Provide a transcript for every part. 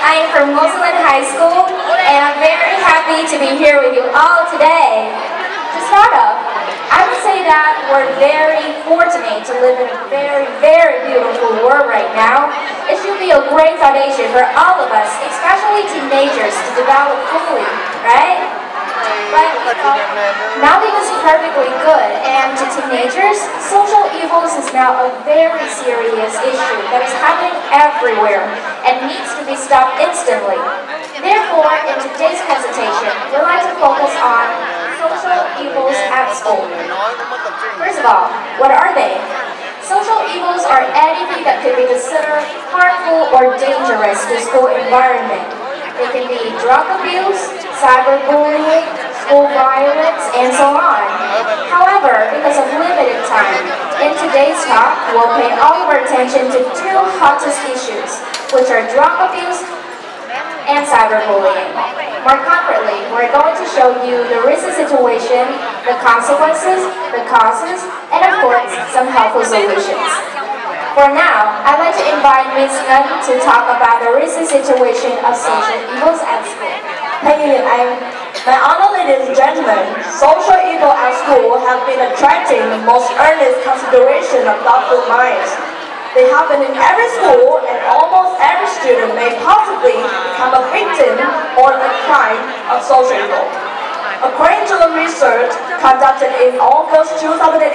I'm from Muslim High School, and I'm very happy to be here with you all today. To start off, I would say that we're very fortunate to live in a very, very beautiful world right now. It should be a great foundation for all of us, especially teenagers, to develop fully, right? But nothing is perfectly good, and to teenagers, social evils is now a very serious issue that is happening everywhere and needs to be stopped instantly. Therefore, in today's presentation, we'd like to focus on social evils at school. First of all, what are they? Social evils are anything that could be considered harmful or dangerous to school environment. It can be drug abuse, cyberbullying, school violence, and so on. However, because of limited time, in today's talk, we'll pay all of our attention to two hottest issues, which are drug abuse and cyberbullying. More concretely, we're going to show you the recent situation, the consequences, the causes, and of course, some helpful solutions. For now, I'd like to invite Ms. Ngân to talk about the recent situation of social evils at school. Thank you, Anh. My honored ladies and gentlemen, social evil at school have been attracting the most earnest consideration of thoughtful minds. They happen in every school, and almost every student may possibly become a victim or a crime of social evil. According to the research conducted in August 2018,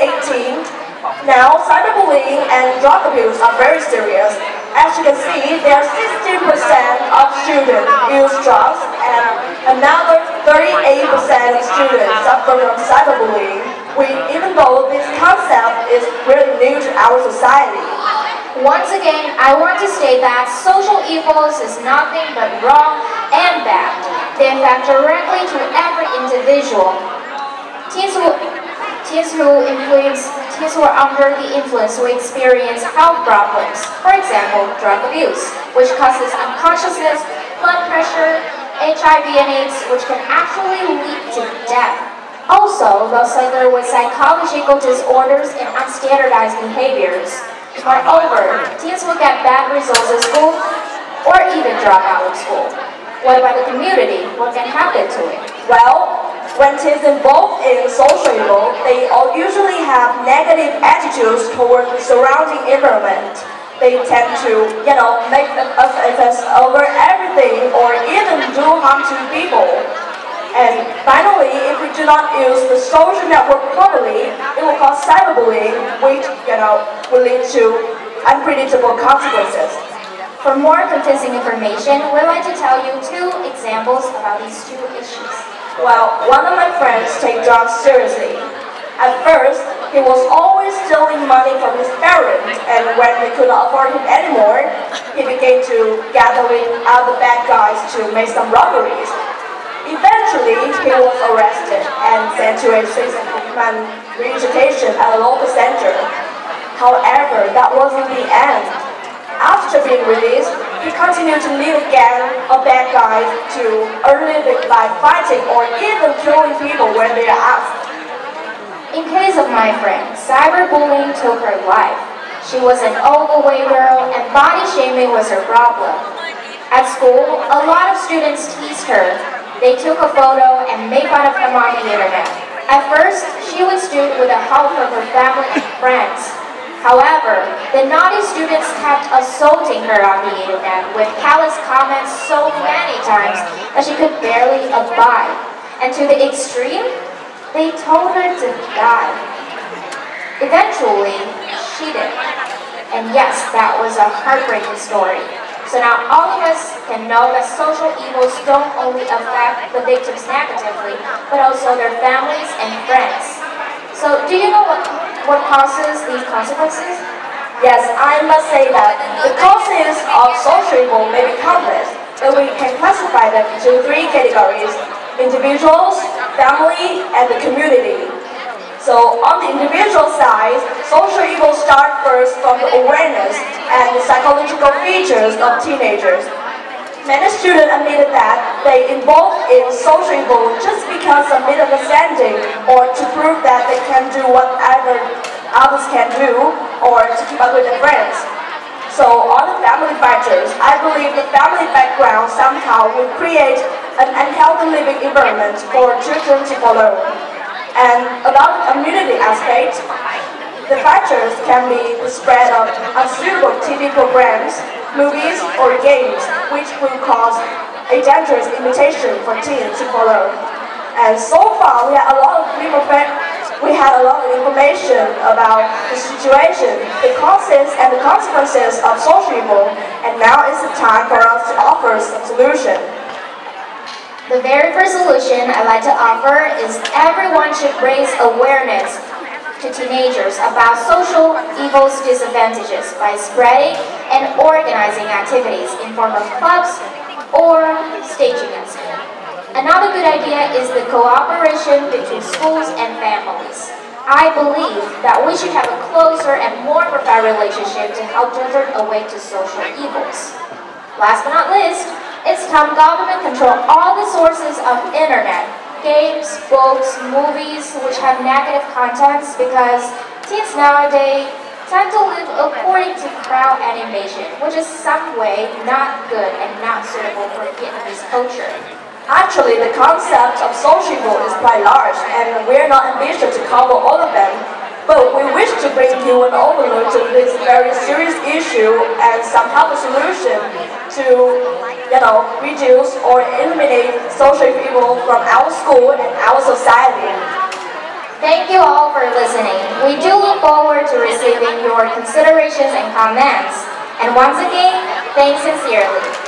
now cyberbullying and drug abuse are very serious. As you can see, there are 16% of students use drugs, and another 38% of students suffer from cyberbullying, even though this concept is really new to our society. Once again, I want to state that social evils is nothing but wrong and bad. They affect directly to every individual. Teens who are under the influence will experience health problems. For example, drug abuse, which causes unconsciousness, blood pressure, HIV and AIDS, which can actually lead to death. Also, they'll suffer with psychological disorders and unstandardized behaviors. Moreover, teens will get bad results at school or even drop out of school. What about the community? What can happen to it? Well, when teens involved in social evil, they usually have negative attitudes toward the surrounding environment. They tend to, make offense over everything or even do harm to people. And finally, if we do not use the social network properly, it will cause cyberbullying, which, will lead to unpredictable consequences. For more convincing information, we'd like to tell you two examples about these two issues. Well, one of my friends takes drugs seriously. At first, he was always stealing money from his parents, and when they could not afford him anymore, he began to gather with other bad guys to make some robberies. Eventually, he was arrested and sent to a 6-month re-education at a local center. However, that wasn't the end. After being released, he continued to lead a gang of bad guys to earn living by fighting or even killing people when they are asked. In case of my friend, cyberbullying took her life. She was an overweight girl and body shaming was her problem. At school, a lot of students teased her. They took a photo and made fun of her on the internet. At first, she withstood with the help of her family and friends. However, the naughty students kept assaulting her on the internet with callous comments so many times that she could barely abide. And to the extreme, they told her to die. Eventually, she did. And yes, that was a heartbreaking story. So now all of us can know that social evils don't only affect the victims negatively, but also their families and friends. So do you know what causes these consequences? Yes, I must say that the causes of social evil may be countless, but we can classify them into three categories: individuals, family, and the community. So on the individual side, social evil starts first from the awareness and the psychological features of teenagers. Many students admitted that they involved in social evil just because of misunderstanding or to prove that they can do whatever others can do or to keep up with their friends. So on the family factors, I believe the family background somehow will create an unhealthy living environment for children to follow. And about the community aspect, the factors can be the spread of unsuitable TV programs, movies, or games, which will cause a dangerous imitation for teens to follow. And so far, we had a lot of information about the situation, the causes and the consequences of social evil, and now is the time for us to offer some solution. The very first solution I'd like to offer is everyone should raise awareness to teenagers about social evil's disadvantages by spreading and organizing activities in form of clubs or staging at school. Another good idea is the cooperation between schools and families. I believe that we should have a closer and more profound relationship to help children awake to social evils. Last but not least, it's time government control all the sources of internet, games, books, movies which have negative contents, because teens nowadays tend to live according to crowd animation, which is some way not good and not suitable for Vietnamese culture. Actually, the concept of social evil is quite large, and we're not ambitious to cover all of them. But we wish to bring you an overview to this very serious issue and some helpful solution to, reduce or eliminate social evil from our school and our society. Thank you all for listening. We do look forward to receiving your considerations and comments. And once again, thanks sincerely.